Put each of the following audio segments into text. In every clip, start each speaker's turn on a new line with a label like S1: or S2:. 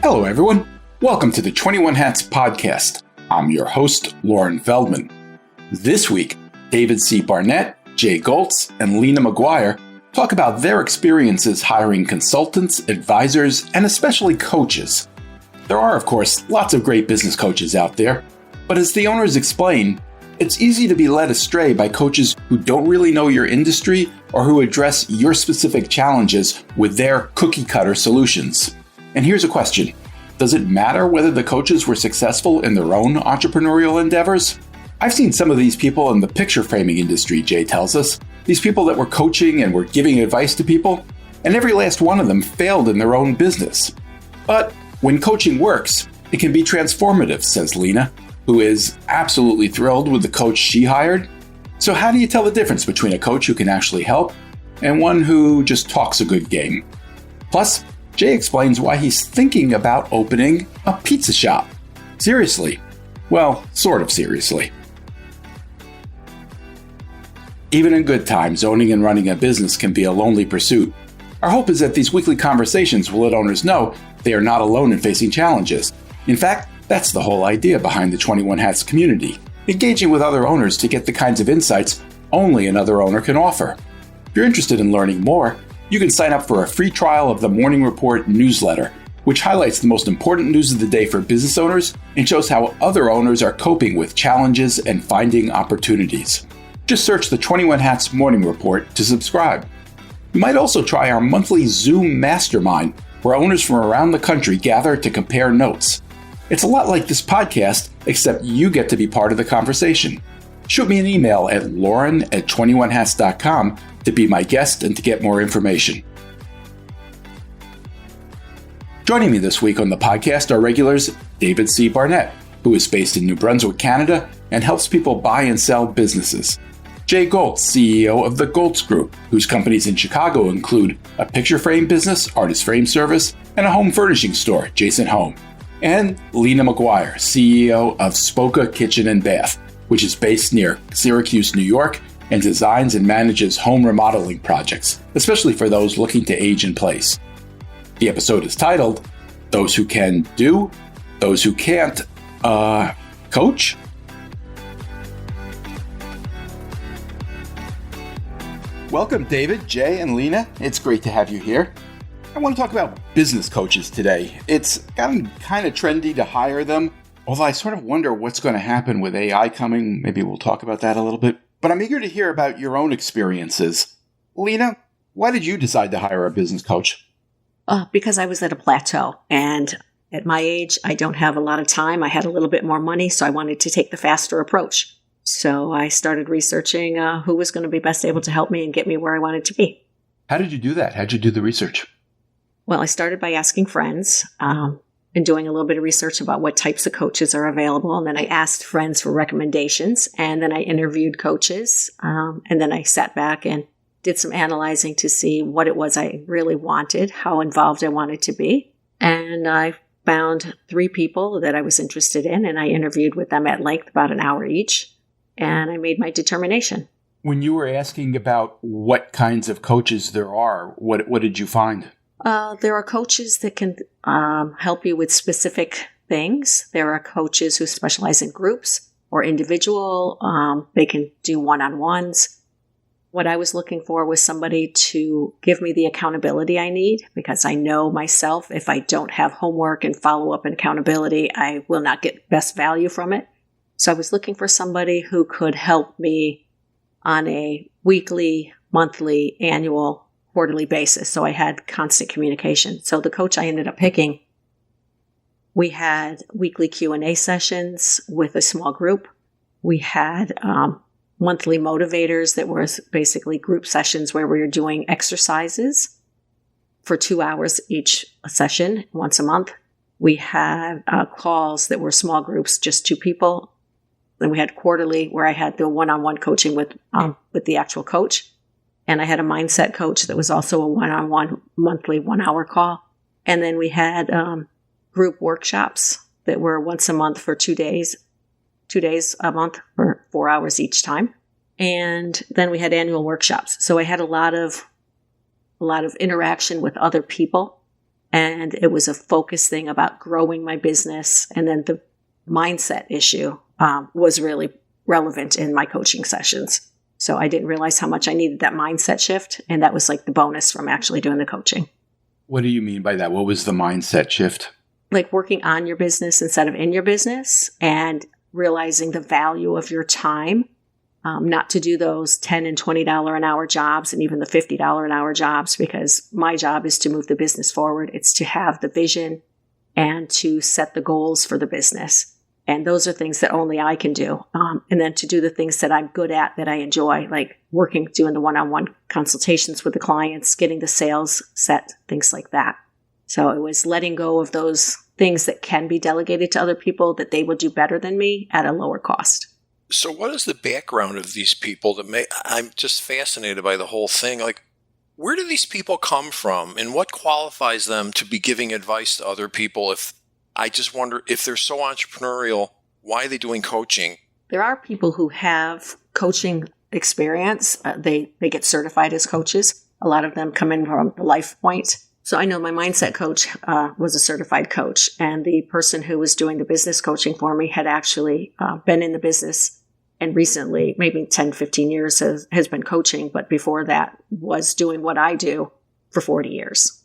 S1: Hello, everyone. Welcome to the 21 Hats podcast. I'm your host, Lauren Feldman. This week, David C. Barnett, Jay Goltz, and Lena McGuire talk about their experiences hiring consultants, advisors, and especially coaches. There are, of course, lots of great business coaches out there, but as the owners explain, it's easy to be led astray by coaches who don't really know your industry or who address your specific challenges with their cookie-cutter solutions. And here's a question. Does it matter whether the coaches were successful in their own entrepreneurial endeavors? I've seen some of these people in the picture framing industry, Jay tells us. These people that were coaching and were giving advice to people, and every last one of them failed in their own business. But when coaching works, it can be transformative, says Lena, who is absolutely thrilled with the coach she hired. So how do you tell the difference between a coach who can actually help and one who just talks a good game? Plus, Jay explains why he's thinking about opening a pizza shop. Seriously. Well, sort of seriously. Even in good times, owning and running a business can be a lonely pursuit. Our hope is that these weekly conversations will let owners know they are not alone in facing challenges. In fact, that's the whole idea behind the 21 Hats community, engaging with other owners to get the kinds of insights only another owner can offer. If you're interested in learning more, you can sign up for a free trial of the Morning Report newsletter, which highlights the most important news of the day for business owners and shows how other owners are coping with challenges and finding opportunities. Just search the 21 Hats Morning Report to subscribe. You might also try our monthly Zoom Mastermind, where owners from around the country gather to compare notes. It's a lot like this podcast, except you get to be part of the conversation. Shoot me an email at lauren@21hats.com to be my guest and to get more information. Joining me this week on the podcast are regulars David C. Barnett, who is based in New Brunswick, Canada, and helps people buy and sell businesses. Jay Goltz, CEO of the Goltz Group, whose companies in Chicago include a picture frame business, Artist Frame Service, and a home furnishing store, Jason Home. And Lena McGuire, CEO of Spoka Kitchen and Bath, which is based near Syracuse, New York, and designs and manages home remodeling projects, especially for those looking to age in place. The episode is titled, Those Who Can Do, Those Who Can't, Coach? Welcome, David, Jay, and Lena. It's great to have you here. I want to talk about business coaches today. It's gotten kind of trendy to hire them, although I sort of wonder what's going to happen with AI coming. Maybe we'll talk about that a little bit. But I'm eager to hear about your own experiences. Lena, why did you decide to hire a business coach?
S2: Because I was at a plateau, and at my age, I don't have a lot of time. I had a little bit more money, so I wanted to take the faster approach. So I started researching who was going to be best able to help me and get me where I wanted to be.
S1: How did you do that? How did you do the research?
S2: Well, I started by asking friends and doing a little bit of research about what types of coaches are available. And then I asked friends for recommendations. And then I interviewed coaches. And then I sat back and did some analyzing to see what it was I really wanted, how involved I wanted to be. And I found 3 people that I was interested in, and I interviewed with them at length, about an hour each. And I made my determination.
S1: When you were asking about what kinds of coaches there are, what did you find?
S2: There are coaches that can help you with specific things. There are coaches who specialize in groups or individual. They can do one-on-ones. What I was looking for was somebody to give me the accountability I need, because I know myself, if I don't have homework and follow-up and accountability, I will not get best value from it. So I was looking for somebody who could help me on a weekly, monthly, annual, quarterly basis. So I had constant communication. So the coach I ended up picking, we had weekly Q&A sessions with a small group. We had monthly motivators that were basically group sessions where we were doing exercises for 2 hours each session, once a month. We had calls that were small groups, just 2 people. Then we had quarterly where I had the one-on-one coaching with the actual coach. And I had a mindset coach that was also a one-on-one monthly 1-hour call. And then we had group workshops that were once a month for 2 days, 2 days a month for 4 hours each time. And then we had annual workshops. So I had a lot of interaction with other people And it was a focus thing about growing my business. And then the mindset issue was really relevant in my coaching sessions. So I didn't realize how much I needed that mindset shift. And that was like the bonus from actually doing the coaching.
S1: What do you mean by that? What was the mindset shift?
S2: Like working on your business instead of in your business, and realizing the value of your time, not to do those $10 and $20 an hour jobs and even the $50 an hour jobs, because my job is to move the business forward. It's to have the vision and to set the goals for the business. And those are things that only I can do. And then to do the things that I'm good at, that I enjoy, like working, doing the one-on-one consultations with the clients, getting the sales set, things like that. So it was letting go of those things that can be delegated to other people that they will do better than me at a lower cost.
S3: So what is the background of these people I'm just fascinated by the whole thing. Like, where do these people come from, and what qualifies them to be giving advice to other people? I just wonder if they're so entrepreneurial, why are they doing coaching?
S2: There are people who have coaching experience. They get certified as coaches. A lot of them come in from the Life Point. So I know my mindset coach was a certified coach, and the person who was doing the business coaching for me had actually been in the business, and recently, maybe 10, 15 years, has been coaching, but before that was doing what I do for 40 years.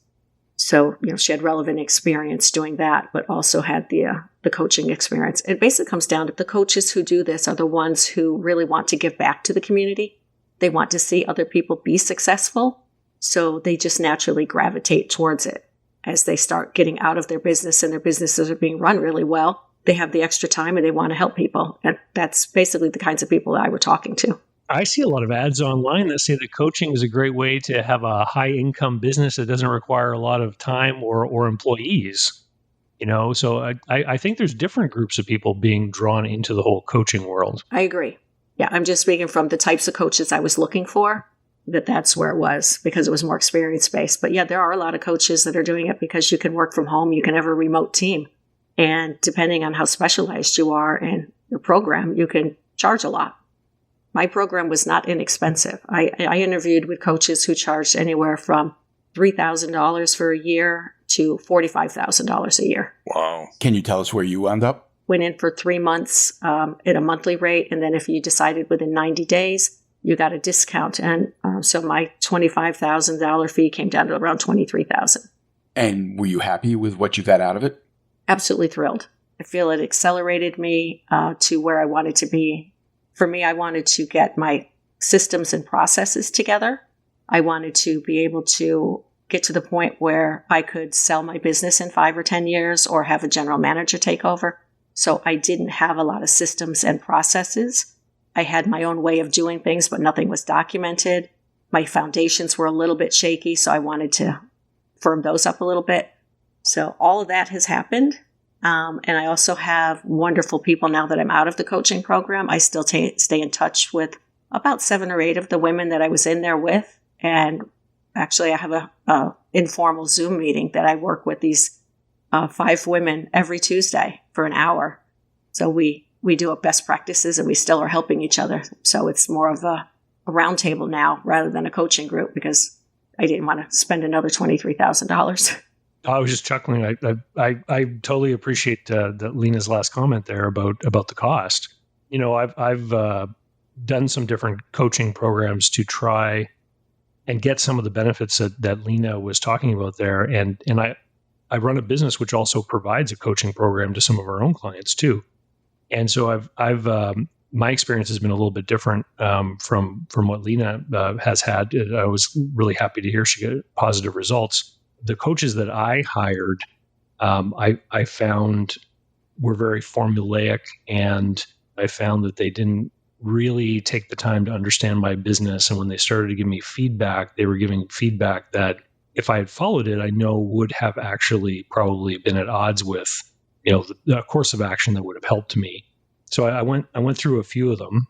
S2: So, she had relevant experience doing that, but also had the coaching experience. It basically comes down to the coaches who do this are the ones who really want to give back to the community. They want to see other people be successful. So they just naturally gravitate towards it as they start getting out of their business and their businesses are being run really well. They have the extra time and they want to help people. And that's basically the kinds of people that I were talking to.
S4: I see a lot of ads online that say that coaching is a great way to have a high income business that doesn't require a lot of time or employees. So I think there's different groups of people being drawn into the whole coaching world.
S2: I agree. Yeah, I'm just speaking from the types of coaches I was looking for, that's where it was, because it was more experience-based. But yeah, there are a lot of coaches that are doing it because you can work from home, you can have a remote team. And depending on how specialized you are in your program, you can charge a lot. My program was not inexpensive. I interviewed with coaches who charged anywhere from $3,000 for a year to $45,000 a year.
S3: Wow.
S1: Can you tell us where you wound up?
S2: Went in for 3 months at a monthly rate. And then if you decided within 90 days, you got a discount. And so my $25,000 fee came down to around $23,000.
S1: And were you happy with what you got out of it?
S2: Absolutely thrilled. I feel it accelerated me to where I wanted to be. For me, I wanted to get my systems and processes together. I wanted to be able to get to the point where I could sell my business in 5 or 10 years or have a general manager take over. So I didn't have a lot of systems and processes. I had my own way of doing things, but nothing was documented. My foundations were a little bit shaky, so I wanted to firm those up a little bit. So all of that has happened. And I also have wonderful people now that I'm out of the coaching program. I still stay in touch with about 7 or 8 of the women that I was in there with. And actually, I have a informal Zoom meeting that I work with these 5 women every Tuesday for an hour. So we do best practices and we still are helping each other. So it's more of a roundtable now rather than a coaching group because I didn't want to spend another $23,000.
S4: I was just chuckling. I totally appreciate the Lena's last comment there about the cost. I've done some different coaching programs to try and get some of the benefits that Lena was talking about there. And I run a business which also provides a coaching program to some of our own clients too. And so I've my experience has been a little bit different from what Lena has had. I was really happy to hear she got positive results. The coaches that I hired, I found were very formulaic, and I found that they didn't really take the time to understand my business. And when they started to give me feedback, they were giving feedback that if I had followed it, I know would have actually probably been at odds with, the course of action that would have helped me. So I went through a few of them,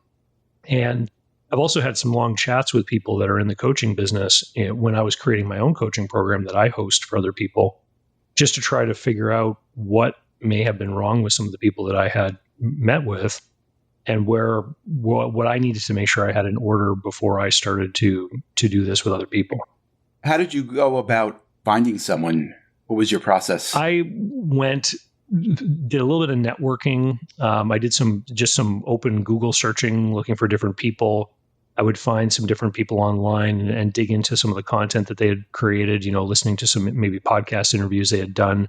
S4: and I've also had some long chats with people that are in the coaching business when I was creating my own coaching program that I host for other people, just to try to figure out what may have been wrong with some of the people that I had met with and what I needed to make sure I had in order before I started to do this with other people.
S1: How did you go about finding someone What was your process?
S4: I did a little bit of networking. I did some open Google searching, looking for different people. I would find some different people online and dig into some of the content that they had created, listening to some maybe podcast interviews they had done,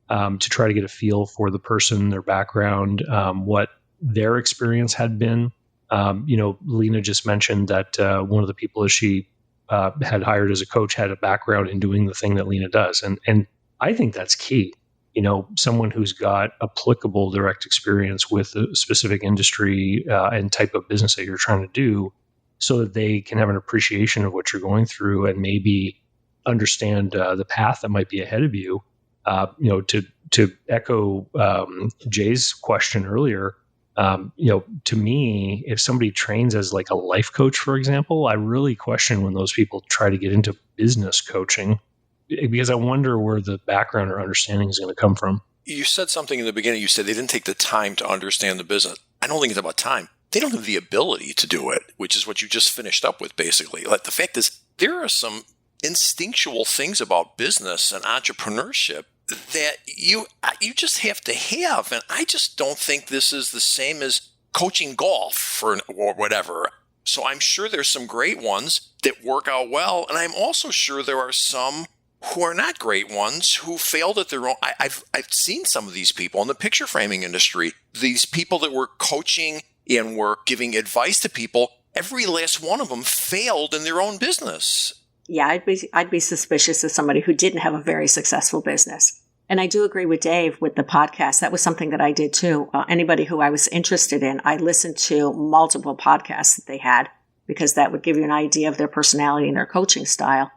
S4: to try to get a feel for the person, their background, what their experience had been. Lena just mentioned that one of the people that she had hired as a coach had a background in doing the thing that Lena does. And I think that's key. Someone who's got applicable direct experience with a specific industry and type of business that you're trying to do, so that they can have an appreciation of what you're going through and maybe understand the path that might be ahead of you. To echo Jay's question earlier, to me, if somebody trains as like a life coach, for example, I really question when those people try to get into business coaching, because I wonder where the background or understanding is going to come from.
S3: You said something in the beginning. You said they didn't take the time to understand the business. I don't think it's about time. They don't have the ability to do it, which is what you just finished up with, basically. Like, the fact is, there are some instinctual things about business and entrepreneurship that you just have to have. And I just don't think this is the same as coaching golf or whatever. So I'm sure there's some great ones that work out well. And I'm also sure there are some who are not great ones, who failed at their own. I've seen some of these people in the picture framing industry, these people that were coaching and were giving advice to people. Every last one of them failed in their own business.
S2: Yeah, I'd be suspicious of somebody who didn't have a very successful business. And I do agree with Dave with the podcast. That was something that I did too. Anybody who I was interested in, I listened to multiple podcasts that they had, because that would give you an idea of their personality and their coaching style.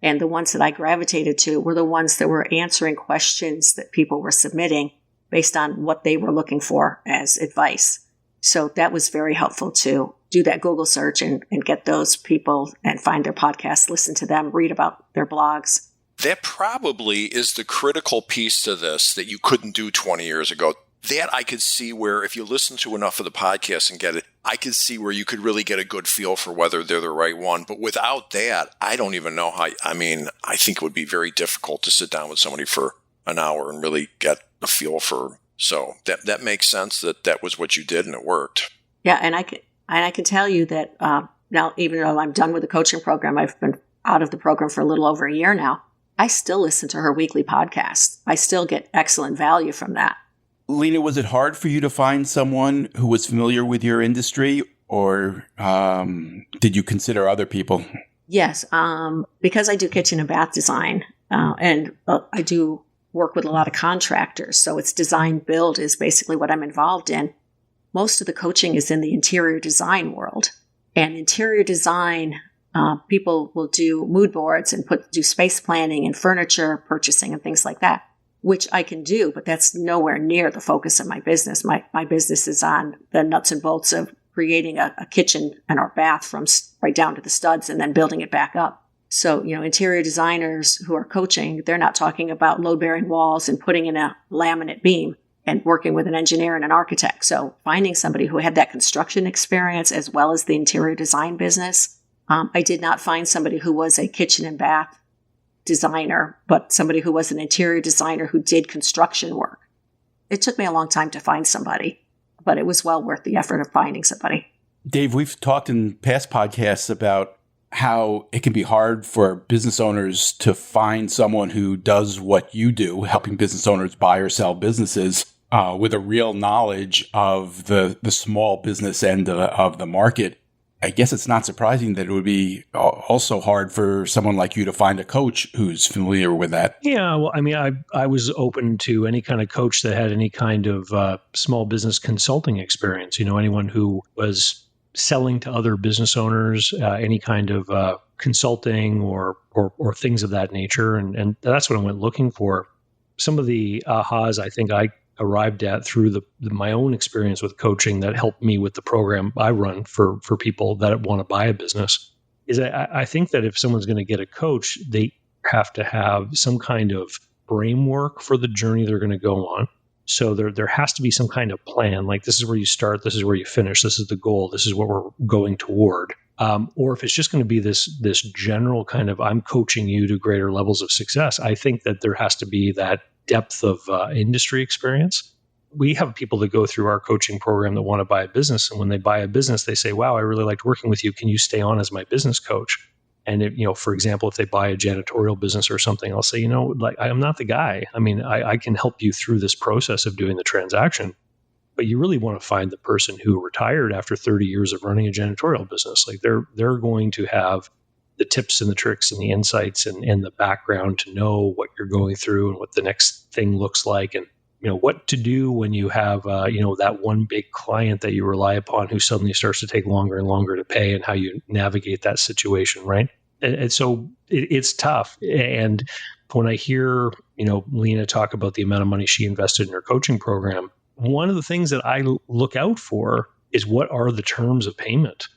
S2: And the ones that I gravitated to were the ones that were answering questions that people were submitting based on what they were looking for as advice. So that was very helpful to do that Google search and get those people and find their podcasts, listen to them, read about their blogs.
S3: That probably is the critical piece to this that you couldn't do 20 years ago. That I could see where, if you listen to enough of the podcast and get it, I could see where you could really get a good feel for whether they're the right one. But without that, I don't even know how. I think it would be very difficult to sit down with somebody for an hour and really get a feel for. So that makes sense that was what you did and it worked.
S2: Yeah, and I can tell you that now, even though I'm done with the coaching program, I've been out of the program for a little over a year now, I still listen to her weekly podcast. I still get excellent value from that.
S1: Lena, was it hard for you to find someone who was familiar with your industry, or did you consider other people?
S2: Yes, because I do kitchen and bath design, and I do work with a lot of contractors, so it's design build is basically what I'm involved in. Most of the coaching is in the interior design world. And interior design, people will do mood boards and do space planning and furniture purchasing and things like that, which I can do, but that's nowhere near the focus of my business. My business is on the nuts and bolts of creating a kitchen and our bath from right down to the studs and then building it back up. So, interior designers who are coaching, they're not talking about load-bearing walls and putting in a laminate beam and working with an engineer and an architect. So finding somebody who had that construction experience as well as the interior design business. I did not find somebody who was a kitchen and bath designer, but somebody who was an interior designer who did construction work. It took me a long time to find somebody, but it was well worth the effort of finding somebody.
S1: Dave, we've talked in past podcasts about how it can be hard for business owners to find someone who does what you do, helping business owners buy or sell businesses with a real knowledge of the small business end of the market. I guess it's not surprising that it would be also hard for someone like you to find a coach who's familiar with that.
S4: Yeah, well, I was open to any kind of coach that had any kind of small business consulting experience. Anyone who was selling to other business owners, any kind of consulting or things of that nature. And that's what I went looking for. Some of the ahas I think I arrived at through my own experience with coaching that helped me with the program I run for people that want to buy a business is I think that if someone's going to get a coach, they have to have some kind of framework for the journey they're going to go on. So there has to be some kind of plan, like this is where you start, this is where you finish, this is the goal, this is what we're going toward. or if it's just going to be this general kind of, I'm coaching you to greater levels of success, I think that there has to be that depth of industry experience. We have people that go through our coaching program that want to buy a business. And when they buy a business, they say, wow, I really liked working with you. Can you stay on as my business coach? And if, for example, if they buy a janitorial business or something, I'll say, I'm not the guy. I mean, I can help you through this process of doing the transaction. But you really want to find the person who retired after 30 years of running a janitorial business. Like they're going to have the tips and the tricks and the insights and the background to know what you're going through and what the next thing looks like, and what to do when you have that one big client that you rely upon who suddenly starts to take longer and longer to pay, and how you navigate that situation, right? And so it's tough. And when I hear Lena talk about the amount of money she invested in her coaching program, one of the things that I look out for is, what are the terms of payment?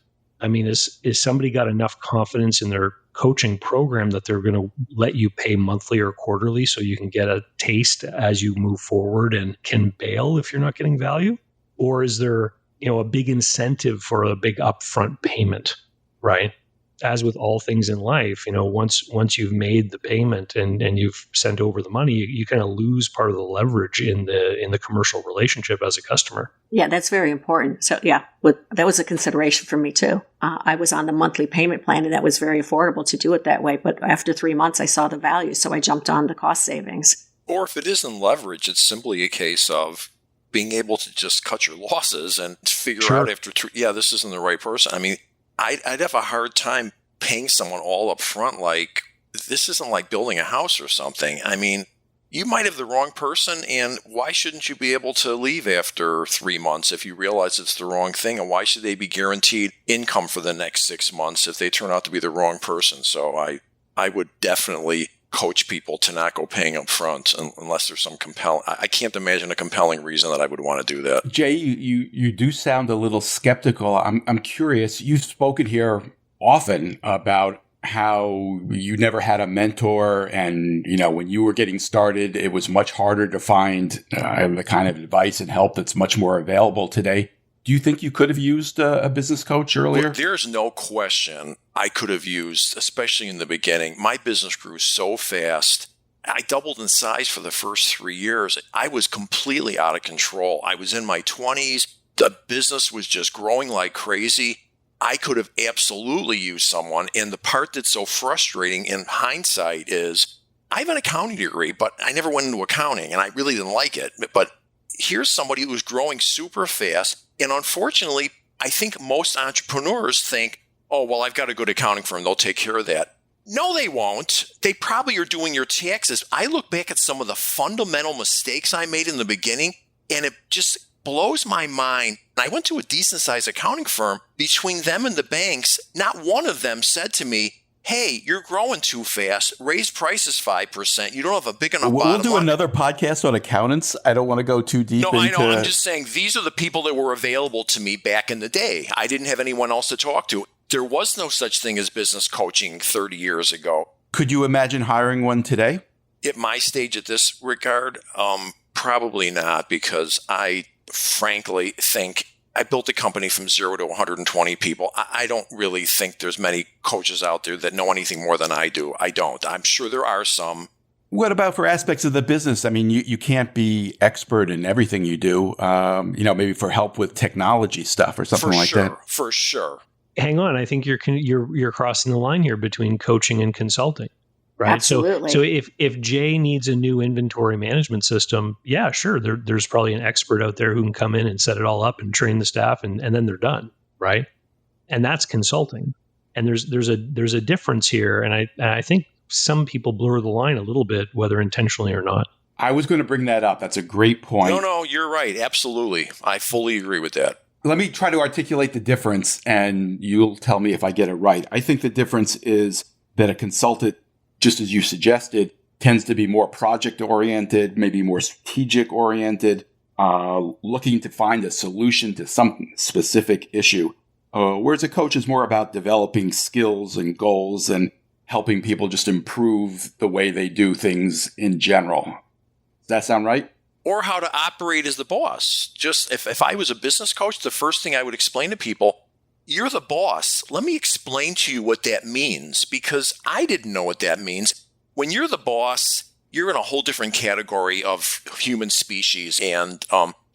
S4: I mean, is somebody got enough confidence in their coaching program that they're going to let you pay monthly or quarterly so you can get a taste as you move forward and can bail if you're not getting value? Or is there, a big incentive for a big upfront payment, right? As with all things in life, once you've made the payment and you've sent over the money, you kind of lose part of the leverage in the commercial relationship as a customer.
S2: Yeah, that's very important. So yeah, that was a consideration for me too. I was on the monthly payment plan, and that was very affordable to do it that way. But after 3 months, I saw the value, so I jumped on the cost savings.
S3: Or if it isn't leverage, it's simply a case of being able to just cut your losses and figure out after this isn't the right person. I mean, I'd have a hard time paying someone all up front. Like, this isn't like building a house or something. I mean, you might have the wrong person, and why shouldn't you be able to leave after 3 months if you realize it's the wrong thing? And why should they be guaranteed income for the next 6 months if they turn out to be the wrong person? So I would definitely coach people to not go paying up front unless there's some compelling. I can't imagine a compelling reason that I would want to do that.
S1: Jay, you do sound a little skeptical. I'm curious. You've spoken here often about how you never had a mentor, and when you were getting started, it was much harder to find the kind of advice and help that's much more available today. Do you think you could have used a business coach earlier?
S3: Well, there's no question I could have used, especially in the beginning. My business grew so fast. I doubled in size for the first 3 years. I was completely out of control. I was in my 20s. The business was just growing like crazy. I could have absolutely used someone. And the part that's so frustrating in hindsight is, I have an accounting degree, but I never went into accounting, and I really didn't like it. But here's somebody who was growing super fast. And unfortunately, I think most entrepreneurs think, oh, well, I've got a good accounting firm. They'll take care of that. No, they won't. They probably are doing your taxes. I look back at some of the fundamental mistakes I made in the beginning, and it just blows my mind. I went to a decent-sized accounting firm. Between them and the banks, not one of them said to me, hey, you're growing too fast. Raise prices 5%. You don't have a big enough bottom line.
S1: We'll do another podcast on accountants. I don't want to go too deep into...
S3: No, I know. I'm just saying, these are the people that were available to me back in the day. I didn't have anyone else to talk to. There was no such thing as business coaching 30 years ago.
S1: Could you imagine hiring one today?
S3: At my stage at this regard, probably not, because I frankly think I built a company from 0 to 120 people. I don't really think there's many coaches out there that know anything more than I do. I don't. I'm sure there are some.
S1: What about for aspects of the business? I mean, you can't be expert in everything you do, maybe for help with technology stuff or something like that.
S3: For sure.
S4: Hang on. I think you're crossing the line here between coaching and consulting. Right.
S2: Absolutely.
S4: So if Jay needs a new inventory management system, yeah, sure. There's probably an expert out there who can come in and set it all up and train the staff, and then they're done. Right. And that's consulting. And there's a difference here. And I think some people blur the line a little bit, whether intentionally or not.
S1: I was going to bring that up. That's a great point.
S3: No, you're right. Absolutely. I fully agree with that.
S1: Let me try to articulate the difference, and you'll tell me if I get it right. I think the difference is that a consultant, just as you suggested, tends to be more project-oriented, maybe more strategic-oriented, looking to find a solution to some specific issue. Whereas a coach is more about developing skills and goals and helping people just improve the way they do things in general. Does that sound right?
S3: Or how to operate as the boss. Just if I was a business coach, the first thing I would explain to people, you're the boss. Let me explain to you what that means, because I didn't know what that means. When you're the boss, you're in a whole different category of human species, and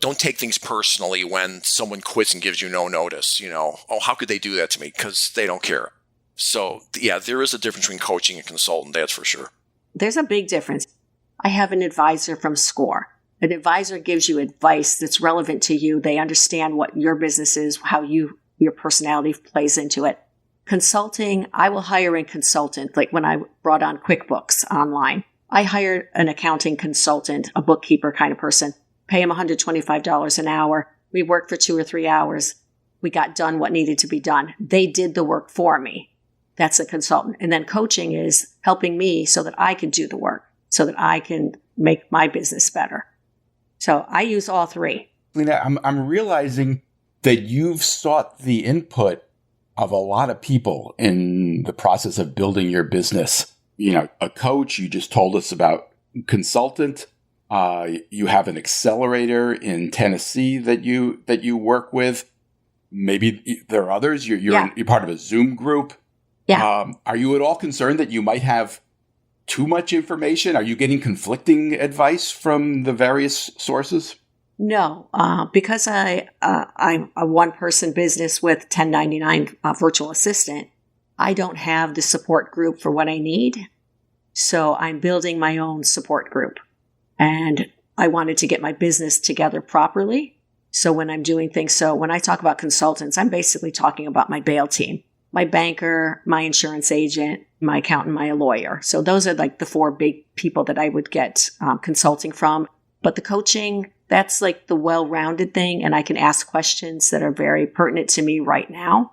S3: don't take things personally when someone quits and gives you no notice. Oh, how could they do that to me? Because they don't care. So, yeah, there is a difference between coaching and consultant, that's for sure. There's
S2: a big difference. I have an advisor from SCORE. An advisor gives you advice that's relevant to you. They understand what your business is, how your personality plays into it. Consulting, I will hire a consultant. Like when I brought on QuickBooks online, I hired an accounting consultant, a bookkeeper kind of person, pay him $125 an hour. We worked for 2 or 3 hours. We got done what needed to be done. They did the work for me. That's a consultant. And then coaching is helping me so that I can do the work, so that I can make my business better. So I use all three.
S1: Lena, I'm realizing that you've sought the input of a lot of people in the process of building your business. A coach, you just told us about, consultant. You have an accelerator in Tennessee that you work with. Maybe there are others. You're part of a Zoom group.
S2: Yeah.
S1: Are you at all concerned that you might have too much information? Are you getting conflicting advice from the various sources?
S2: No, because I'm a one-person business with 1099 virtual assistant. I don't have the support group for what I need. So I'm building my own support group. And I wanted to get my business together properly. So when I'm doing things, when I talk about consultants, I'm basically talking about my bail team, my banker, my insurance agent, my accountant, my lawyer. So those are like the 4 big people that I would get consulting from. But the coaching, that's like the well-rounded thing. And I can ask questions that are very pertinent to me right now.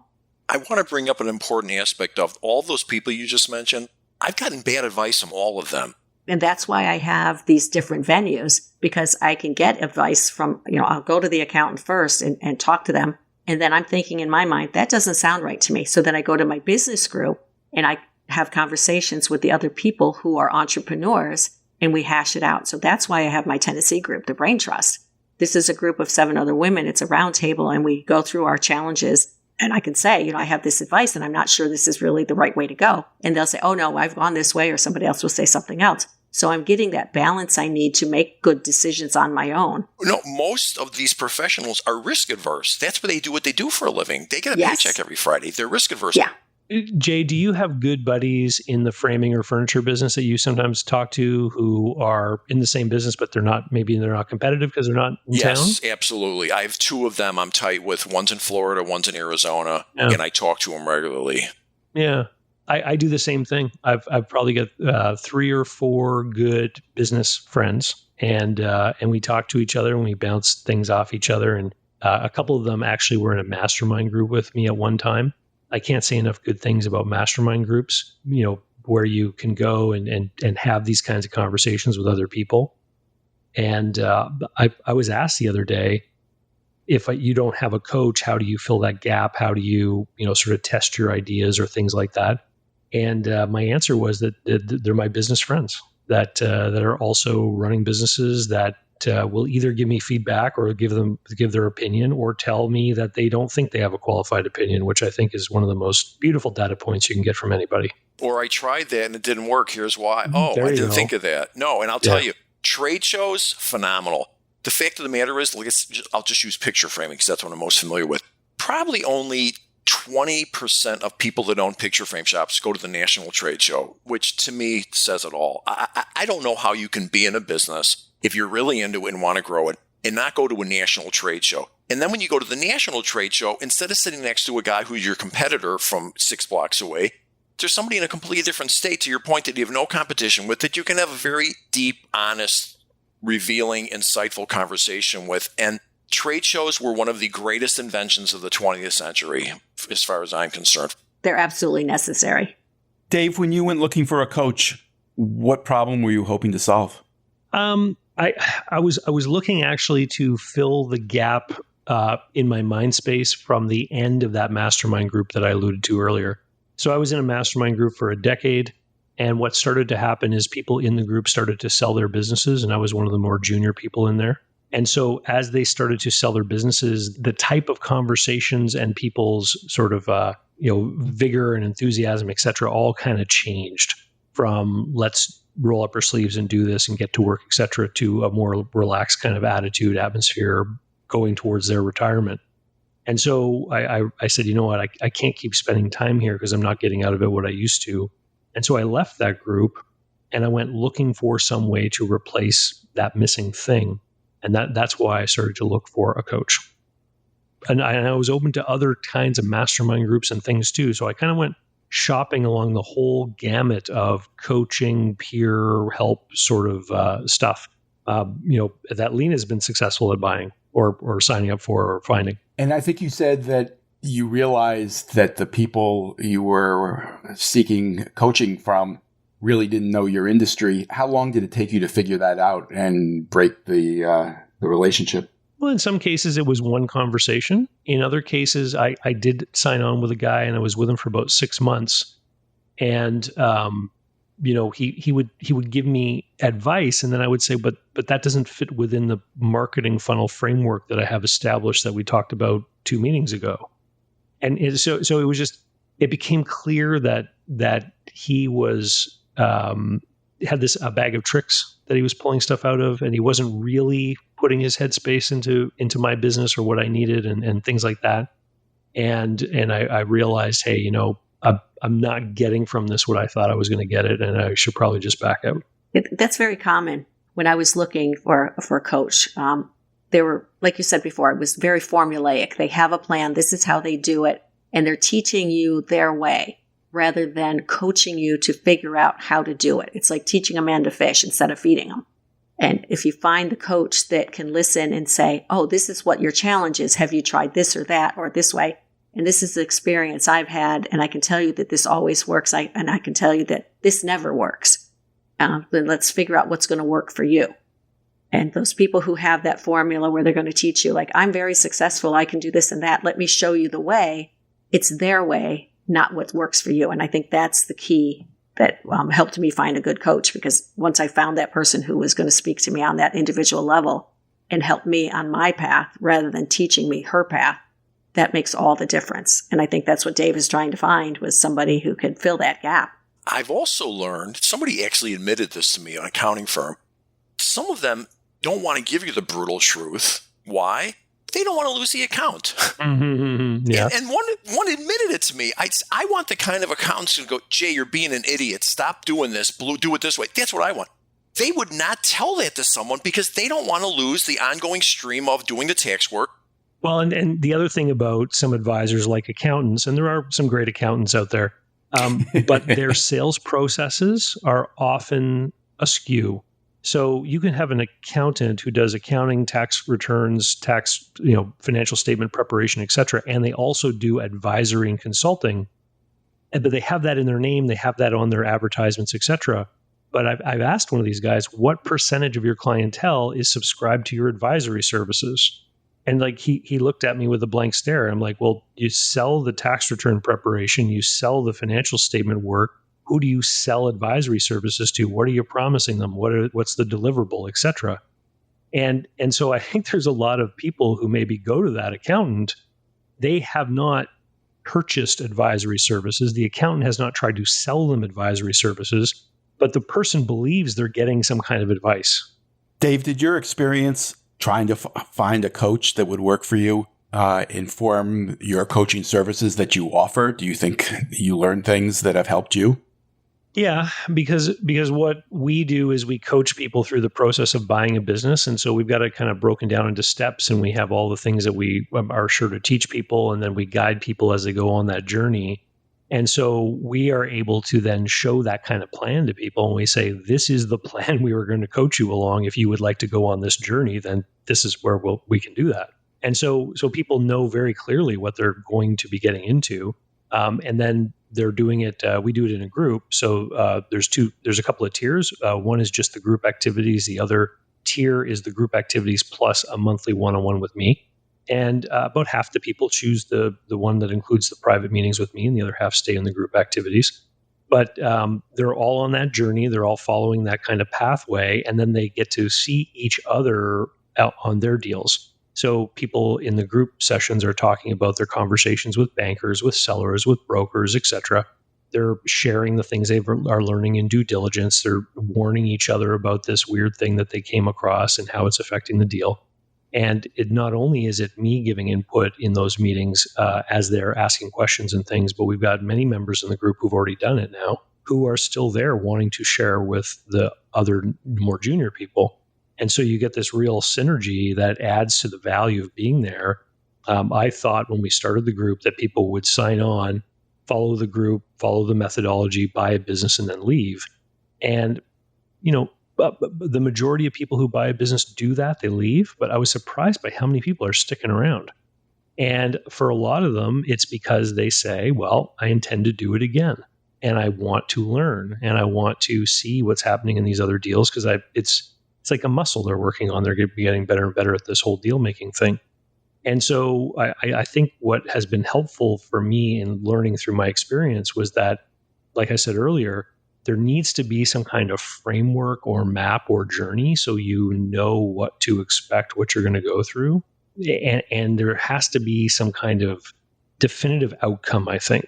S3: I want to bring up an important aspect of all those people you just mentioned. I've gotten bad advice from all of them.
S2: And that's why I have these different venues, because I can get advice from, I'll go to the accountant first and talk to them. And then I'm thinking in my mind, that doesn't sound right to me. So then I go to my business group and I have conversations with the other people who are entrepreneurs and we hash it out. So that's why I have my Tennessee group, the Brain Trust. This is a group of 7 other women. It's a round table and we go through our challenges. And I can say, I have this advice and I'm not sure this is really the right way to go. And they'll say, oh no, I've gone this way, or somebody else will say something else. So I'm getting that balance I need to make good decisions on my own.
S3: No, most of these professionals are risk adverse. That's what they do for a living. They get a paycheck every Friday. They're risk adverse.
S2: Yeah.
S4: Jay, do you have good buddies in the framing or furniture business that you sometimes talk to who are in the same business, but they're not competitive because they're not in town?
S3: Yes, absolutely. I have 2 of them I'm tight with. One's in Florida, one's in Arizona, and I talk to them regularly.
S4: Yeah. I do the same thing. I've probably got 3 or 4 good business friends, and we talk to each other and we bounce things off each other. And a couple of them actually were in a mastermind group with me at one time. I can't say enough good things about mastermind groups, where you can go and have these kinds of conversations with other people. And I was asked the other day, if you don't have a coach, how do you fill that gap? How do you, sort of test your ideas or things like that? And my answer was that they're my business friends that are also running businesses that will either give me feedback or give their opinion, or tell me that they don't think they have a qualified opinion, which I think is one of the most beautiful data points you can get from anybody.
S3: Or I tried that and it didn't work. Here's why. Oh, I didn't think of that. No, and I'll tell you, trade shows, phenomenal. The fact of the matter is, I'll just use picture framing because that's what I'm most familiar with. Probably only 20% of people that own picture frame shops go to the national trade show, which to me says it all. I don't know how you can be in a business if you're really into it and want to grow it and not go to a national trade show. And then when you go to the national trade show, instead of sitting next to a guy who's your competitor from 6 blocks away, there's somebody in a completely different state, to your point, that you have no competition with, that you can have a very deep, honest, revealing, insightful conversation with. And trade shows were one of the greatest inventions of the 20th century, as far as I'm concerned.
S2: They're absolutely necessary.
S1: Dave, when you went looking for a coach, what problem were you hoping to solve?
S4: I was looking actually to fill the gap in my mind space from the end of that mastermind group that I alluded to earlier. So I was in a mastermind group for a decade, and what started to happen is people in the group started to sell their businesses, and I was one of the more junior people in there. And so as they started to sell their businesses, the type of conversations and people's sort of vigor and enthusiasm, et cetera, all kind of changed from let's roll up our sleeves and do this and get to work, et cetera, to a more relaxed kind of attitude, atmosphere going towards their retirement. And so I said, you know what, I can't keep spending time here because I'm not getting out of it what I used to. And so I left that group and I went looking for some way to replace that missing thing. And that's why I started to look for a coach. And I was open to other kinds of mastermind groups and things too. So I kind of went shopping along the whole gamut of coaching, peer help sort of stuff, that Lena's been successful at buying or signing up for or finding.
S1: And I think you said that you realized that the people you were seeking coaching from really didn't know your industry. How long did it take you to figure that out and break the relationship?
S4: Well, in some cases, it was one conversation. In other cases, I did sign on with a guy, and I was with him for about 6 months. And he would give me advice, and then I would say, but that doesn't fit within the marketing funnel framework that I have established that we talked about 2 meetings ago. And so it was just, it became clear that he was had a bag of tricks that he was pulling stuff out of, and he wasn't really putting his headspace into my business or what I needed and things like that. And I realized, hey, I'm not getting from this what I thought I was going to get it, and I should probably just back out.
S2: That's very common. When I was looking for a coach, they were, like you said before, it was very formulaic. They have a plan. This is how they do it. And they're teaching you their way rather than coaching you to figure out how to do it. It's like teaching a man to fish instead of feeding him. And if you find the coach that can listen and say, oh, this is what your challenge is. Have you tried this or that or this way? And this is the experience I've had. And I can tell you that this always works. And I can tell you that this never works. Then let's figure out what's going to work for you. And those people who have that formula where they're going to teach you, like, I'm very successful, I can do this and that, let me show you the way. It's their way, not what works for you. And I think that's the key that helped me find a good coach, because once I found that person who was going to speak to me on that individual level and help me on my path rather than teaching me her path, that makes all the difference. And I think that's what Dave is trying to find, was somebody who could fill that gap.
S3: I've also learned, somebody actually admitted this to me, an accounting firm, some of them don't want to give you the brutal truth. Why? They don't want to lose the account.
S4: Mm-hmm, yeah.
S3: And one admitted it to me. I want the kind of accountants who go, Jay, you're being an idiot. Stop doing this. Do it this way. That's what I want. They would not tell that to someone because they don't want to lose the ongoing stream of doing the tax work.
S4: Well, and the other thing about some advisors like accountants, and there are some great accountants out there, but their sales processes are often askew. So you can have an accountant who does accounting, tax returns, financial statement preparation, et cetera, and they also do advisory and consulting. But they have that in their name, they have that on their advertisements, et cetera. But I've asked one of these guys, what percentage of your clientele is subscribed to your advisory services? And like he looked at me with a blank stare. I'm like, well, you sell the tax return preparation, you sell the financial statement work. Who do you sell advisory services to? What are you promising them? What's the deliverable, et cetera? And so I think there's a lot of people who maybe go to that accountant. They have not purchased advisory services. The accountant has not tried to sell them advisory services, but the person believes they're getting some kind of advice.
S1: Dave, did your experience trying to find a coach that would work for you inform your coaching services that you offer? Do you think you learned things that have helped you?
S4: Yeah, because what we do is we coach people through the process of buying a business. And so we've got it kind of broken down into steps, and we have all the things that we are sure to teach people, and then we guide people as they go on that journey. And so we are able to then show that kind of plan to people. And we say, this is the plan we were going to coach you along. If you would like to go on this journey, then this is where we can do that. And so people know very clearly what they're going to be getting into. And then they're doing it, we do it in a group. So there's a couple of tiers. One is just the group activities. The other tier is the group activities plus a monthly one-on-one with me. And about half the people choose the one that includes the private meetings with me, and the other half stay in the group activities. But they're all on that journey. They're all following that kind of pathway. And then they get to see each other out on their deals. So people in the group sessions are talking about their conversations with bankers, with sellers, with brokers, etc. They're sharing the things they are learning in due diligence. They're warning each other about this weird thing that they came across and how it's affecting the deal. And it not only is it me giving input in those meetings as they're asking questions and things, but we've got many members in the group who've already done it now who are still there wanting to share with the other more junior people. And so you get this real synergy that adds to the value of being there. I thought when we started the group that people would sign on, follow the group, follow the methodology, buy a business, and then leave. And, the majority of people who buy a business do that, they leave. But I was surprised by how many people are sticking around. And for a lot of them, it's because they say, well, I intend to do it again. And I want to learn and I want to see what's happening in these other deals because it's like a muscle they're working on. They're getting better and better at this whole deal making thing. And so I think what has been helpful for me in learning through my experience was that, like I said earlier, there needs to be some kind of framework or map or journey so you know what to expect, what you're going to go through. And there has to be some kind of definitive outcome, I think.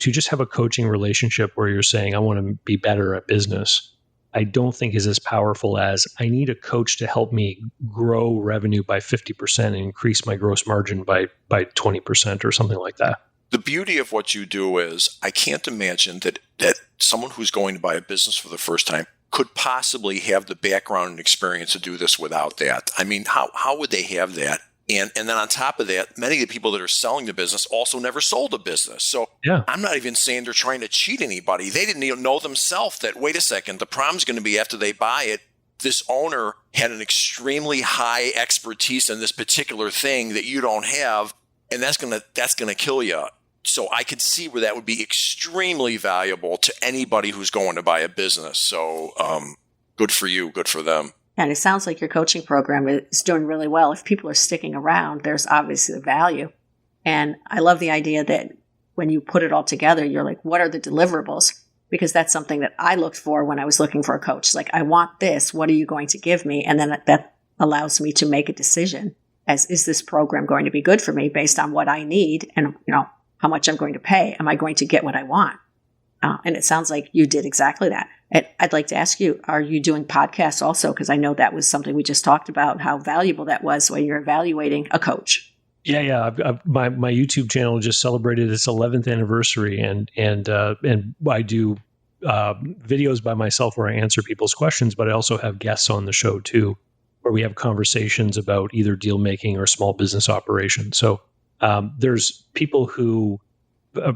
S4: To just have a coaching relationship where you're saying, I want to be better at business, I don't think is as powerful as I need a coach to help me grow revenue by 50% and increase my gross margin by 20% or something like that.
S3: The beauty of what you do is I can't imagine that someone who's going to buy a business for the first time could possibly have the background and experience to do this without that. I mean, how would they have that? And then on top of that, many of the people that are selling the business also never sold a business. So yeah. I'm not even saying they're trying to cheat anybody. They didn't even know themselves that, wait a second, the problem's going to be after they buy it, this owner had an extremely high expertise in this particular thing that you don't have, and that's going to kill you. So I could see where that would be extremely valuable to anybody who's going to buy a business. So good for you, good for them.
S2: And it sounds like your coaching program is doing really well. If people are sticking around, there's obviously the value. And I love the idea that when you put it all together, you're like, what are the deliverables? Because that's something that I looked for when I was looking for a coach. Like, I want this. What are you going to give me? And then that allows me to make a decision as, is this program going to be good for me based on what I need and, how much I'm going to pay? Am I going to get what I want? And it sounds like you did exactly that. I'd like to ask you, are you doing podcasts also? Because I know that was something we just talked about, how valuable that was when you're evaluating a coach.
S4: Yeah. My YouTube channel just celebrated its 11th anniversary, and I do videos by myself where I answer people's questions, but I also have guests on the show too, where we have conversations about either deal making or small business operations. So there's people who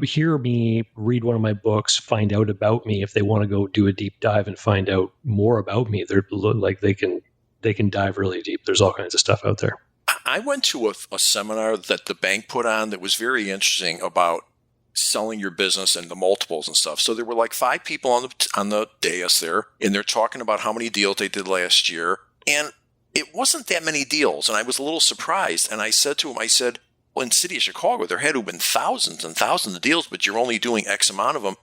S4: hear me, read one of my books, find out about me. If they want to go do a deep dive and find out more about me, they're like they can dive really deep. There's all kinds of stuff out there.
S3: I went to a seminar that the bank put on that was very interesting about selling your business and the multiples and stuff. So there were like 5 people on the dais there, and they're talking about how many deals they did last year, and it wasn't that many deals. And I was a little surprised. And I said to him, well, in the city of Chicago, there had to have been thousands and thousands of deals, but you're only doing X amount of them.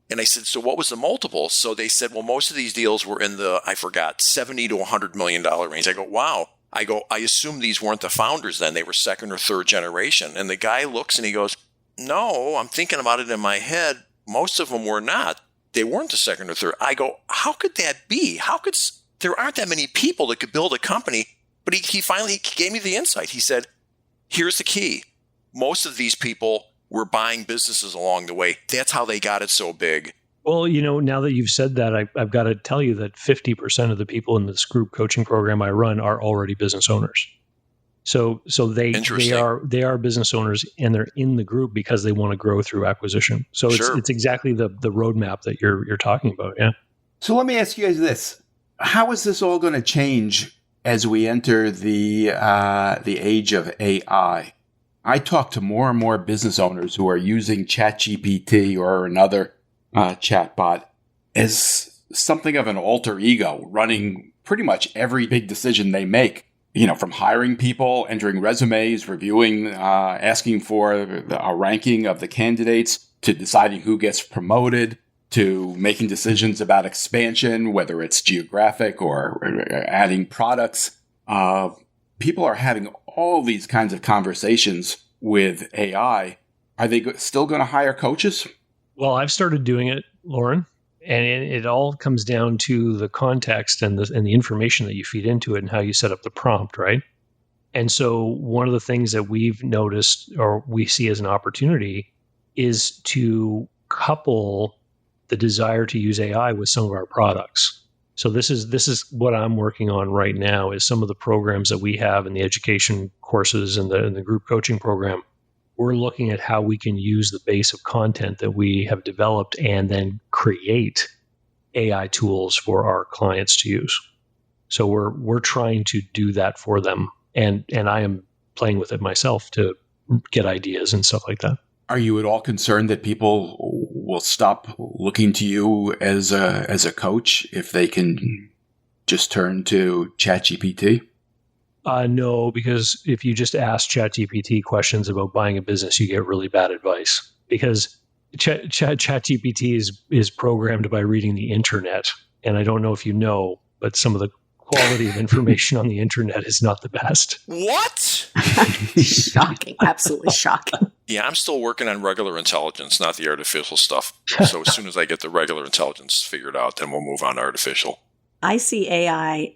S3: And I said, so what was the multiple? So they said, well, most of these deals were in the, I forgot, $70 to $100 million range. I go, wow. I assume these weren't the founders then. They were second or third generation. And the guy looks and he goes, no, I'm thinking about it in my head. Most of them were not. They weren't the second or third. I go, how could that be? There aren't that many people that could build a company. But he finally gave me the insight. He said, here's the key. Most of these people were buying businesses along the way. That's how they got it so big.
S4: Well, now that you've said that, I've got to tell you that 50% of the people in this group coaching program I run are already business owners. So they are business owners, and they're in the group because they want to grow through acquisition. So it's exactly the roadmap that you're talking about. Yeah.
S1: So let me ask you guys this: how is this all going to change as we enter the age of AI? I talk to more and more business owners who are using ChatGPT or another chatbot as something of an alter ego, running pretty much every big decision they make. From hiring people, entering resumes, reviewing, asking for a ranking of the candidates, to deciding who gets promoted, to making decisions about expansion, whether it's geographic or adding products. people are having all these kinds of conversations with AI. Are they still going to hire coaches?
S4: Well, I've started doing it, Lauren, and it all comes down to the context and the information that you feed into it and how you set up the prompt, right? And so one of the things that we've noticed or we see as an opportunity is to couple the desire to use AI with some of our products. So this is what I'm working on right now is some of the programs that we have in the education courses and the group coaching program. We're looking at how we can use the base of content that we have developed and then create AI tools for our clients to use. So we're trying to do that for them. And I am playing with it myself to get ideas and stuff like that.
S1: Are you at all concerned that people will stop looking to you as a coach if they can just turn to ChatGPT?
S4: No, because if you just ask ChatGPT questions about buying a business, you get really bad advice. Because ChatGPT is programmed by reading the internet. And I don't know if you know, but some of the quality of information on the internet is not the best.
S3: What?
S2: Shocking. Absolutely shocking.
S3: Yeah, I'm still working on regular intelligence, not the artificial stuff. So as soon as I get the regular intelligence figured out, then we'll move on to artificial.
S2: I see AI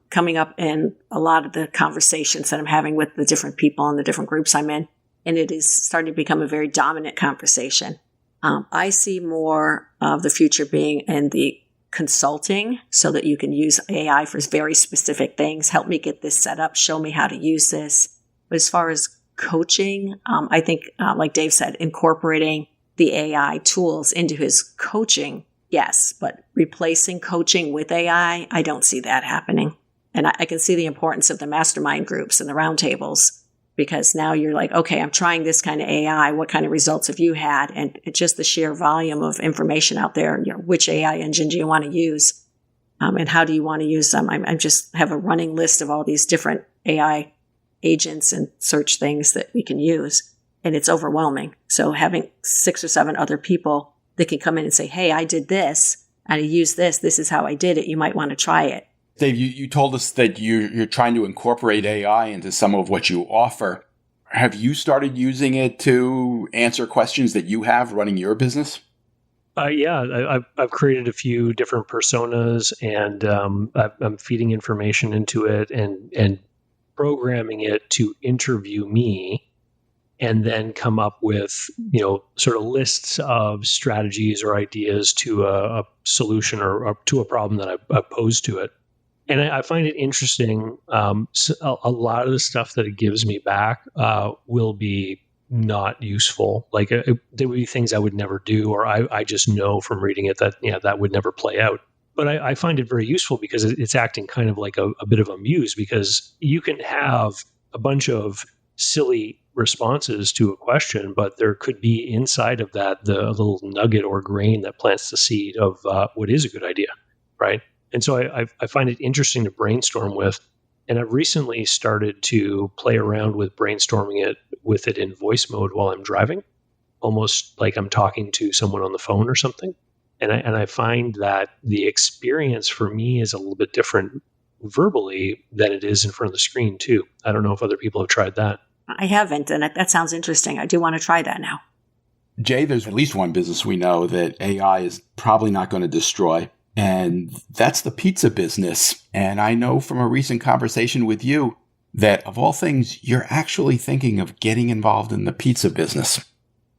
S2: coming up in a lot of the conversations that I'm having with the different people and the different groups I'm in, and it is starting to become a very dominant conversation. I see more of the future being in the consulting so that you can use AI for very specific things. Help me get this set up. Show me how to use this. But as far as coaching, I think, like Dave said, incorporating the AI tools into his coaching, yes, but replacing coaching with AI, I don't see that happening. And I can see the importance of the mastermind groups and the roundtables, because now you're like, okay, I'm trying this kind of AI. What kind of results have you had? And it's just the sheer volume of information out there. You know, which AI engine do you want to use? And how do you want to use them? I just have a running list of all these different AI agents and search things that we can use. And it's overwhelming. So having 6 or 7 other people that can come in and say, hey, I did this and I used this. This is how I did it. You might want to try it.
S1: Dave, you told us that you're trying to incorporate AI into some of what you offer. Have you started using it to answer questions that you have running your business?
S4: Yeah, I've created a few different personas, and I'm feeding information into it and programming it to interview me, and then come up with sort of lists of strategies or ideas to a solution or to a problem that I pose to it. And I find it interesting. A lot of the stuff that it gives me back will be not useful. Like there would be things I would never do, or I just know from reading it that that would never play out. But I find it very useful because it's acting kind of like a bit of a muse, because you can have a bunch of silly responses to a question, but there could be inside of that the little nugget or grain that plants the seed of what is a good idea, right? And so I find it interesting to brainstorm with. And I've recently started to play around with brainstorming with it in voice mode while I'm driving, almost like I'm talking to someone on the phone or something. And I find that the experience for me is a little bit different verbally than it is in front of the screen too. I don't know if other people have tried that.
S2: I haven't, and that sounds interesting. I do want to try that now.
S1: Jay, there's at least one business we know that AI is probably not going to destroy. And that's the pizza business. And I know from a recent conversation with you that of all things, you're actually thinking of getting involved in the pizza business.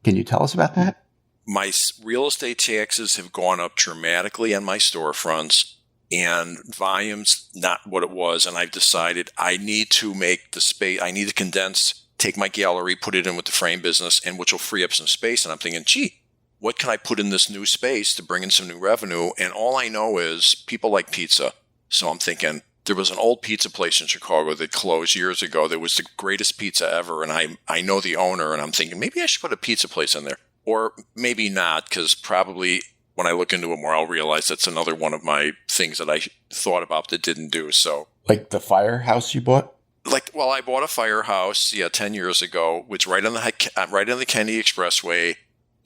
S1: Can you tell us about that?
S3: My real estate taxes have gone up dramatically on my storefronts, and volume's not what it was. And I've decided I need to make the space, I need to condense, take my gallery, put it in with the frame business, and which will free up some space. And I'm thinking, gee, what can I put in this new space to bring in some new revenue? And all I know is people like pizza. So I'm thinking, there was an old pizza place in Chicago that closed years ago that was the greatest pizza ever. And I know the owner, and I'm thinking, maybe I should put a pizza place in there. Or maybe not, because probably when I look into it more, I'll realize that's another one of my things that I thought about that didn't do. So,
S1: like the firehouse you bought?
S3: I bought a firehouse, 10 years ago, which right on the Kennedy Expressway.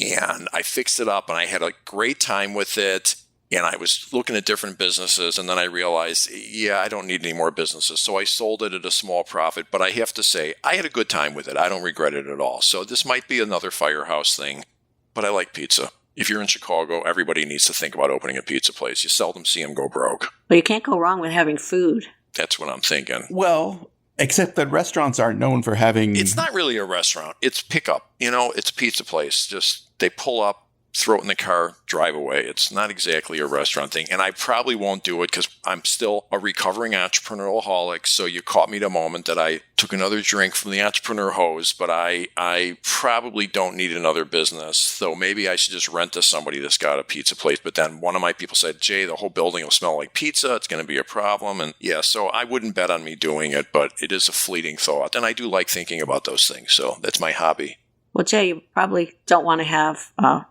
S3: And I fixed it up, and I had a great time with it. And I was looking at different businesses, and then I realized, I don't need any more businesses. So I sold it at a small profit. But I have to say, I had a good time with it. I don't regret it at all. So this might be another firehouse thing, but I like pizza. If you're in Chicago, everybody needs to think about opening a pizza place. You seldom see them go broke.
S2: But you can't go wrong with having food.
S3: That's what I'm thinking.
S1: Well, except that restaurants aren't known for having...
S3: It's not really a restaurant. It's pickup. It's a pizza place. Just they pull up, throw it in the car, drive away. It's not exactly a restaurant thing. And I probably won't do it because I'm still a recovering entrepreneurial-holic. So you caught me the moment that I took another drink from the entrepreneur hose, but I probably don't need another business. So maybe I should just rent to somebody that's got a pizza place. But then one of my people said, Jay, the whole building will smell like pizza. It's going to be a problem. And so I wouldn't bet on me doing it, but it is a fleeting thought. And I do like thinking about those things. So that's my hobby.
S2: Well, Jay, you probably don't want to have a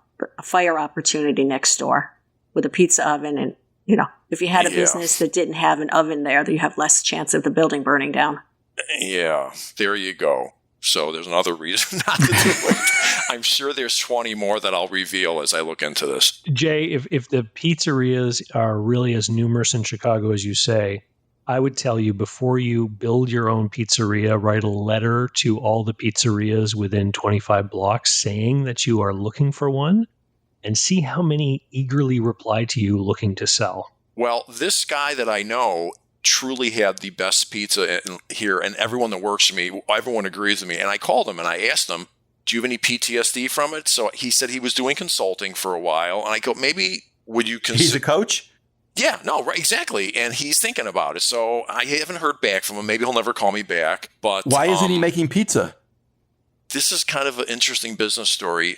S2: fire opportunity next door with a pizza oven. And, if you had a business that didn't have an oven there, you have less chance of the building burning down.
S3: Yeah, there you go. So there's another reason not to do it. I'm sure there's 20 more that I'll reveal as I look into this.
S4: Jay, if the pizzerias are really as numerous in Chicago as you say, I would tell you before you build your own pizzeria, write a letter to all the pizzerias within 25 blocks saying that you are looking for one and see how many eagerly reply to you looking to sell.
S3: Well, this guy that I know truly had the best pizza here, and everyone that works for me, everyone agrees with me. And I called him and I asked him, do you have any PTSD from it? So he said he was doing consulting for a while. And I go, maybe would you consider...
S1: He's a coach?
S3: Yeah, no, right, exactly. And he's thinking about it. So I haven't heard back from him. Maybe he'll never call me back. But
S1: why isn't he making pizza?
S3: This is kind of an interesting business story.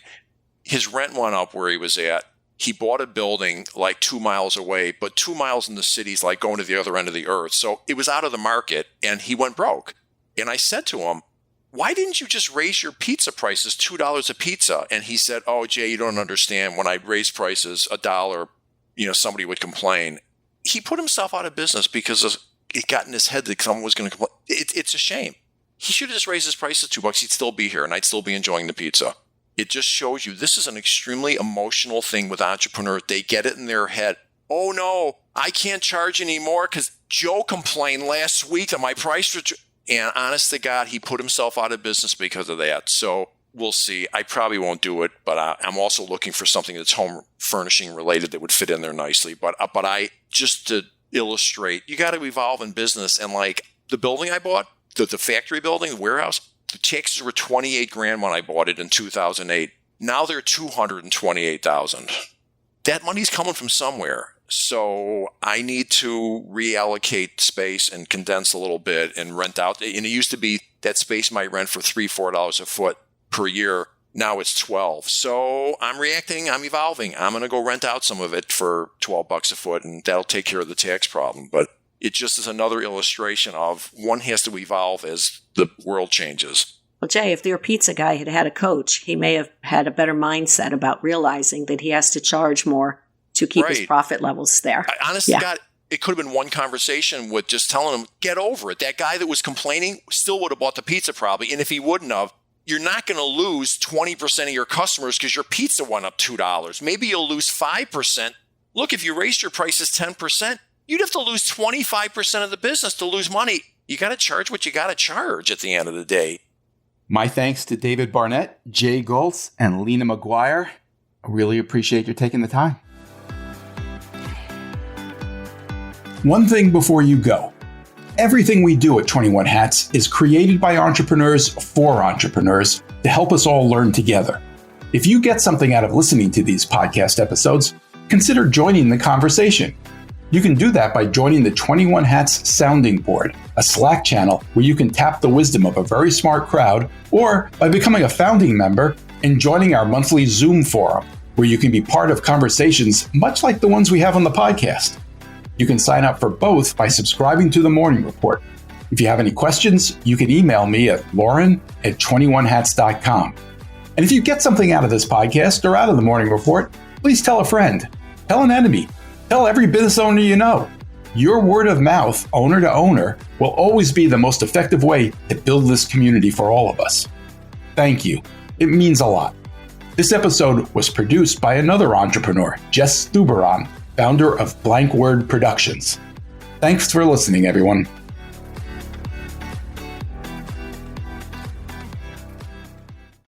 S3: His rent went up where he was at. He bought a building like 2 miles away, but 2 miles in the city is like going to the other end of the earth. So it was out of the market, and he went broke. And I said to him, why didn't you just raise your pizza prices $2 a pizza? And he said, oh, Jay, you don't understand. When I raise prices $1, somebody would complain. He put himself out of business because it got in his head that someone was going to complain. It's a shame. He should have just raised his prices $2. He'd still be here, and I'd still be enjoying the pizza. It just shows you this is an extremely emotional thing with entrepreneurs. They get it in their head. Oh, no, I can't charge anymore because Joe complained last week that my price was... And honest to God, he put himself out of business because of that. So we'll see. I probably won't do it, but I'm also looking for something that's home furnishing related that would fit in there nicely. But I just to illustrate, you got to evolve in business. And like the building I bought, the factory building, the warehouse, the taxes were $28,000 when I bought it in 2008. Now they're $228,000. That money's coming from somewhere. So I need to reallocate space and condense a little bit and rent out. And it used to be that space might rent for $3-4 a foot per year. Now it's $12. So I'm reacting. I'm evolving. I'm going to go rent out some of it for $12 a foot, and that'll take care of the tax problem. But it just is another illustration of one has to evolve as the world changes.
S2: Well, Jay, if your pizza guy had had a coach, he may have had a better mindset about realizing that he has to charge more to keep his profit levels there.
S3: Honestly, God, it could have been one conversation with just telling him, get over it. That guy that was complaining still would have bought the pizza probably. And if he wouldn't have, you're not going to lose 20% of your customers because your pizza went up $2. Maybe you'll lose 5%. Look, if you raised your prices 10%, you'd have to lose 25% of the business to lose money. You got to charge what you got to charge at the end of the day.
S1: My thanks to David Barnett, Jay Goltz, and Lena McGuire. I really appreciate you taking the time. One thing before you go. Everything we do at 21 Hats is created by entrepreneurs for entrepreneurs to help us all learn together. If you get something out of listening to these podcast episodes, consider joining the conversation. You can do that by joining the 21 Hats Sounding Board, a Slack channel where you can tap the wisdom of a very smart crowd, or by becoming a founding member and joining our monthly Zoom forum, where you can be part of conversations much like the ones we have on the podcast. You can sign up for both by subscribing to the Morning Report. If you have any questions, you can email me at lauren@21hats.com. And if you get something out of this podcast or out of the Morning Report, please tell a friend, tell an enemy, tell every business owner you know. Your word of mouth, owner to owner, will always be the most effective way to build this community for all of us. Thank you. It means a lot. This episode was produced by another entrepreneur, Jess Stuberon, founder of Blank Word Productions. Thanks for listening, everyone.